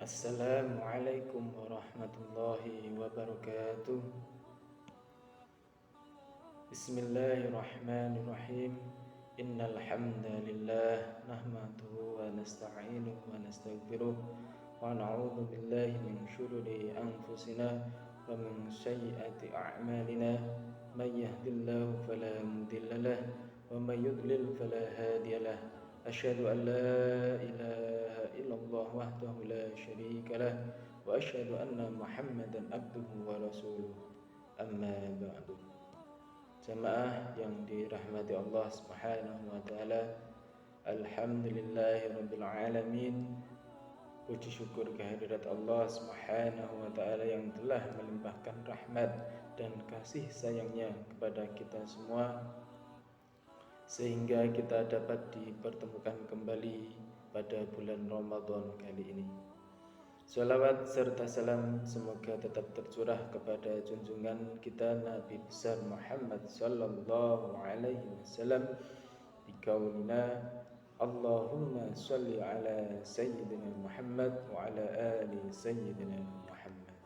Assalamualaikum warahmatullahi wabarakatuh. Bismillahirrahmanirrahim. Innal hamdalillah nahmaduhu wa nasta'inuhu wa nastaghfiruh wa na'udzu billahi min syururi anfusina wa min sayyiati a'malina. May yahdihillahu fala mudilla lahu wa may yudlil fala hadiya lahu. Asyhadu an la ilaha illallah wahdahu la syarika lah wa asyhadu anna Muhammadan abduhu wa rasuluh. Amma ba'du. Jamaah yang dirahmati Allah Subhanahu wa taala, alhamdulillahirabbil alamin. Puji syukur kehadirat Allah Subhanahu wa taala yang telah melimpahkan rahmat dan kasih sayangnya kepada kita semua, sehingga kita dapat dipertemukan kembali pada bulan Ramadan kali ini. Salawat serta salam semoga tetap tercurah kepada junjungan kita Nabi besar Muhammad sallallahu alaihi wasallam di kaulina Allahumma sholli ala sayyidina Muhammad wa ala ali sayyidina Muhammad.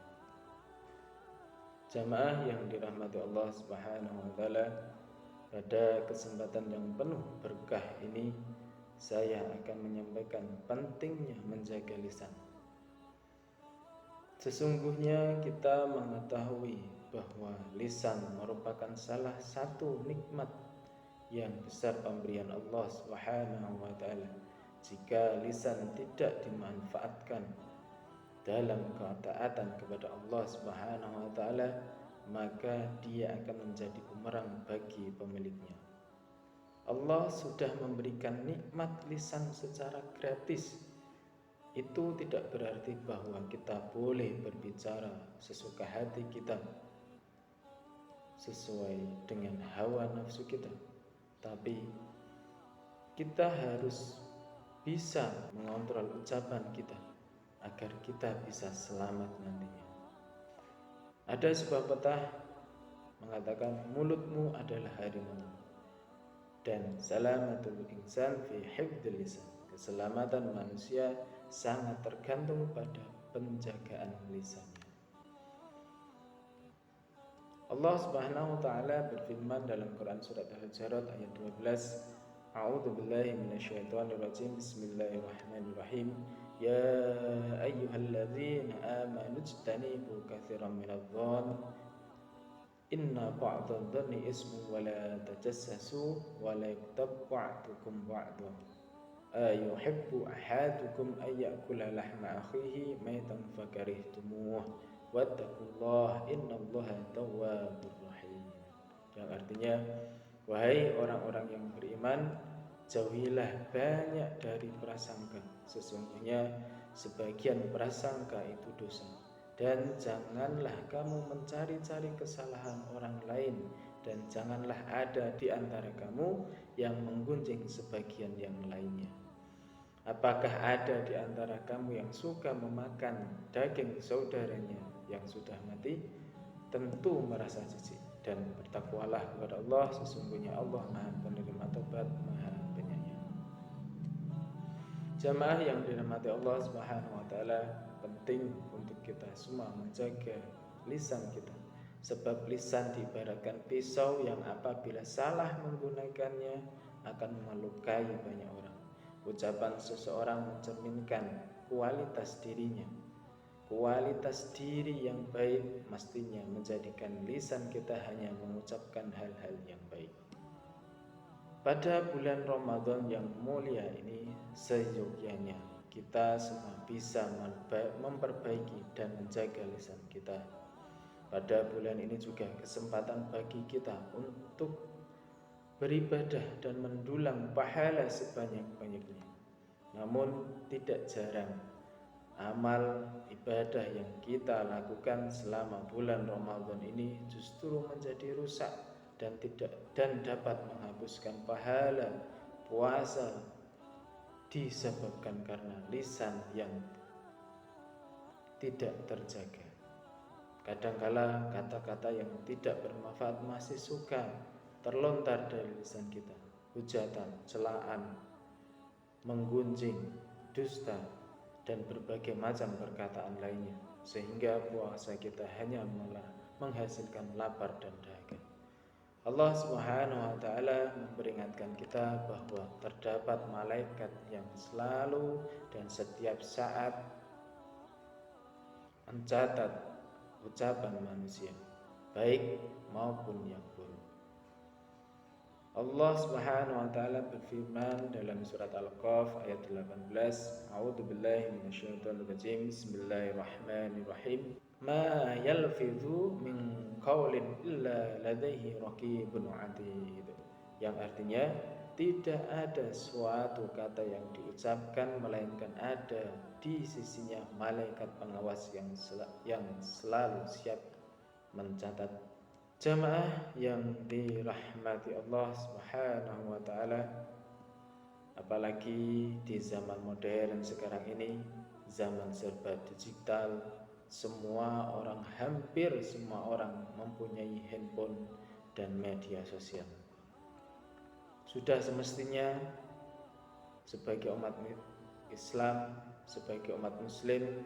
Jamaah yang dirahmati Allah Subhanahu wa taala, pada kesempatan yang penuh berkah ini saya akan menyampaikan pentingnya menjaga lisan. Sesungguhnya kita mengetahui bahwa lisan merupakan salah satu nikmat yang besar pemberian Allah Subhanahu wa taala. Jika lisan tidak dimanfaatkan dalam ketaatan kepada Allah Subhanahu wa taala, maka dia akan menjadi bumerang bagi pemiliknya. Allah sudah memberikan nikmat lisan secara gratis. Itu tidak berarti bahwa kita boleh berbicara sesuka hati kita, sesuai dengan hawa nafsu kita. Tapi kita harus bisa mengontrol ucapan kita agar kita bisa selamat nantinya. Ada sebuah pepatah mengatakan mulutmu adalah harimau dan salamatul insan fi hifdzil lisan. Keselamatan manusia sangat tergantung pada penjagaan lisannya. Allah Subhanahu wa taala berfirman dalam Quran surat Al-Hujurat ayat 12, A'udzu billahi minasyaitonir rajim. Bismillahirrahmanirrahim. Ya ayyuhalladzina amanu ijtanibu katsiran minadh-dhann inna ba'dadh-dhanni ismun wa la tajassasu wa la yaghtab ba'dukum ba'dhan ayuhibbu ahadukum ay ya'kula lahma akhihi maytan fakarihtumuh wattaqullaha innallaha tawwabur rahim. Yang artinya, wahai orang-orang yang beriman, jauhilah banyak dari prasangka. Sesungguhnya sebagian prasangka itu dosa. Dan janganlah kamu mencari-cari kesalahan orang lain, dan janganlah ada di antara kamu yang menggunjing sebagian yang lainnya. Apakah ada di antara kamu yang suka memakan daging saudaranya yang sudah mati? Tentu merasa jijik. Dan bertakwalah kepada Allah, sesungguhnya Allah Maha Penerima Tobat, Maha Penyayang. Jamaah yang dirahmati Allah Subhanahu wa taala, penting untuk kita semua menjaga lisan kita. Sebab lisan diibaratkan pisau yang apabila salah menggunakannya akan melukai banyak orang. Ucapan seseorang mencerminkan kualitas dirinya. Kualitas diri yang baik mestinya menjadikan lisan kita hanya mengucapkan hal-hal yang baik. Pada bulan Ramadan yang mulia ini, seyogyanya kita semua bisa memperbaiki dan menjaga lisan kita. Pada bulan ini juga kesempatan bagi kita untuk beribadah dan mendulang pahala sebanyak-banyaknya. Namun tidak jarang amal ibadah yang kita lakukan selama bulan Ramadan ini justru menjadi rusak dan dapat menghapuskan pahala puasa disebabkan karena lisan yang tidak terjaga. Kadangkala kata-kata yang tidak bermanfaat masih suka terlontar dari lisan kita. Hujatan, celaan, menggunjing, dusta, dan berbagai macam perkataan lainnya, sehingga puasa kita hanya menghasilkan lapar dan dahaga. Allah Subhanahu wa taala memperingatkan kita bahwa terdapat malaikat yang selalu dan setiap saat mencatat ucapan manusia, baik maupun yang buruk. Allah Subhanahu wa taala berfirman dalam surat Al-Qaf ayat 18, A'udzubillahi minasyaitonir rajim. Bismillahirrahmanirrahim. Ma yalfidhu min qaulin illa ladaihi raqibun atid. Yang artinya tidak ada suatu kata yang diucapkan melainkan ada di sisinya malaikat pengawas yang selalu siap mencatat. Jamaah yang dirahmati Allah Subhanahu wa taala, apalagi di zaman modern sekarang ini, zaman serba digital, hampir semua orang mempunyai handphone dan media sosial. Sudah semestinya sebagai umat Islam, sebagai umat muslim,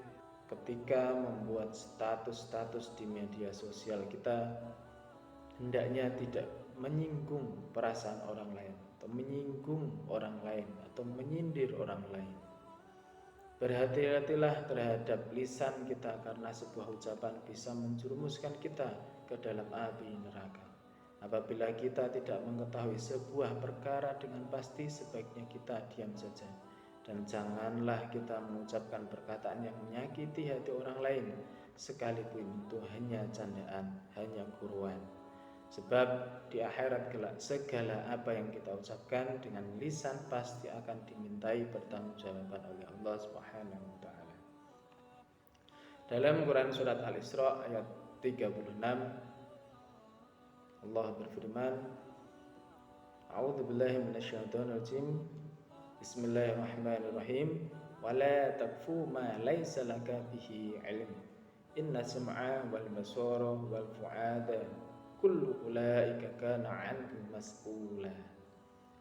ketika membuat status-status di media sosial kita, hendaknya tidak menyinggung perasaan orang lain, atau menyinggung orang lain, atau menyindir orang lain. Berhati-hatilah terhadap lisan kita, karena sebuah ucapan bisa menjerumuskan kita ke dalam api neraka. Apabila kita tidak mengetahui sebuah perkara dengan pasti, sebaiknya kita diam saja. Dan janganlah kita mengucapkan perkataan yang menyakiti hati orang lain, sekalipun itu hanya candaan, hanya guruan. Sebab di akhirat kelak segala apa yang kita ucapkan dengan lisan pasti akan dimintai pertanggungjawaban oleh Allah Subhanahu wa taala. Dalam Quran surat Al-Isra ayat 36, Allah berfirman, A'udzubillahi minasyaitonirrajim. Bismillahirrahmanirrahim. Wala taqfu ma laysa laka bihi ilm. Inna sam'a wal basara wal fu'ada kullu ulaika kana 'anhu mas'ula.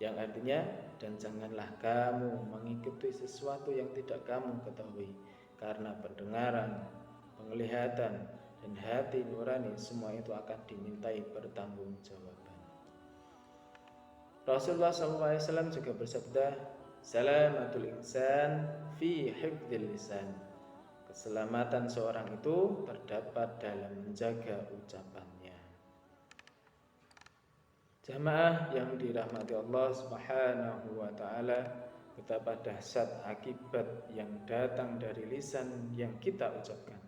Yang artinya, dan janganlah kamu mengikuti sesuatu yang tidak kamu ketahui, karena pendengaran, penglihatan, dan hati nurani semua itu akan dimintai pertanggungjawaban. Rasulullah SAW juga bersabda, Salamatul insan fi hifdzil lisan. Keselamatan seorang itu terdapat dalam menjaga ucapannya. Jamaah yang dirahmati Allah Subhanahu wa taala, betapa dahsyat akibat yang datang dari lisan yang kita ucapkan.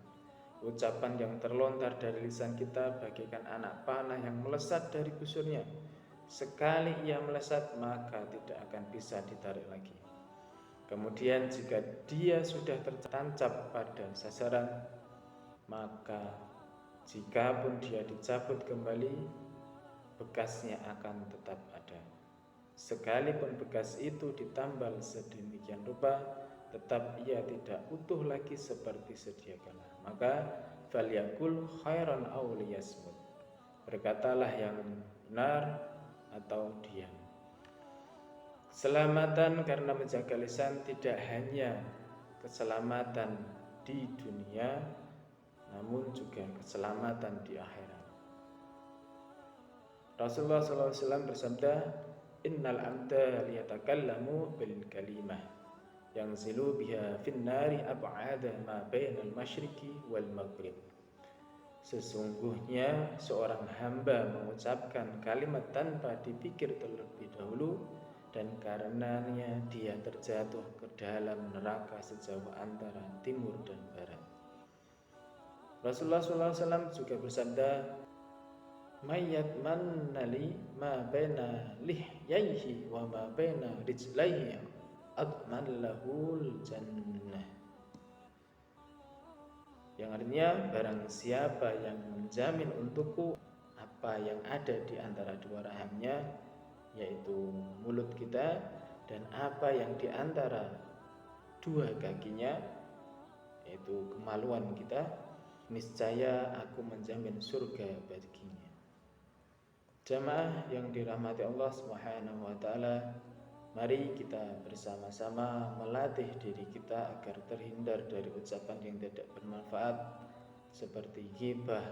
Ucapan yang terlontar dari lisan kita bagaikan anak panah yang melesat dari busurnya. Sekali ia melesat, maka tidak akan bisa ditarik lagi. Kemudian jika dia sudah tertancap pada sasaran, maka jikapun dia dicabut kembali, bekasnya akan tetap ada. Sekalipun bekas itu ditambal sedemikian rupa, tetap ia tidak utuh lagi seperti sedia kala. Maka falyakul khairan aw liyasmut. Berkatalah yang benar atau diam. Keselamatan karena menjaga lisan tidak hanya keselamatan di dunia, namun juga keselamatan di akhirat. Rasulullah SAW bersabda, Innal abda liyatakallamu bil kalimah yang zilu biha fin nari ab'ada ma bainal masyriqi wal maghrib. Sesungguhnya seorang hamba mengucapkan kalimat tanpa dipikir terlebih dahulu, dan karenanya dia terjatuh ke dalam neraka sejauh antara timur dan barat. Rasulullah SAW juga bersabda, Mayyat mannali ma baina lihyaihi wa ma baina rijlaihi adman lahul jannah. Yang artinya, barang siapa yang menjamin untukku apa yang ada di antara dua rahangnya, yaitu mulut kita, dan apa yang di antara dua kakinya, yaitu kemaluan kita, niscaya aku menjamin surga baginya. Jamaah yang dirahmati Allah Subhanahu wa taala, Mari kita bersama-sama melatih diri kita agar terhindar dari ucapan yang tidak bermanfaat seperti ghibah,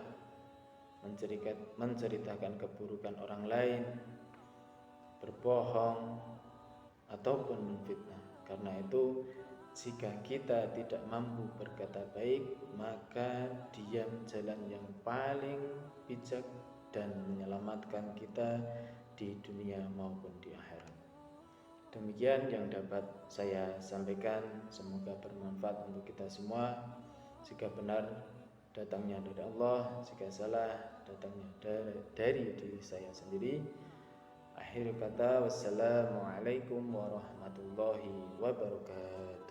menceritakan keburukan orang lain, berbohong, ataupun menfitnah. Karena itu, jika kita tidak mampu berkata baik, maka diam jalan yang paling bijak dan menyelamatkan kita di dunia maupun di akhirat. Demikian yang dapat saya sampaikan, semoga bermanfaat untuk kita semua. Jika benar, datangnya dari Allah, jika salah, datangnya dari diri saya sendiri. Akhir kata, wassalamualaikum warahmatullahi wabarakatuh.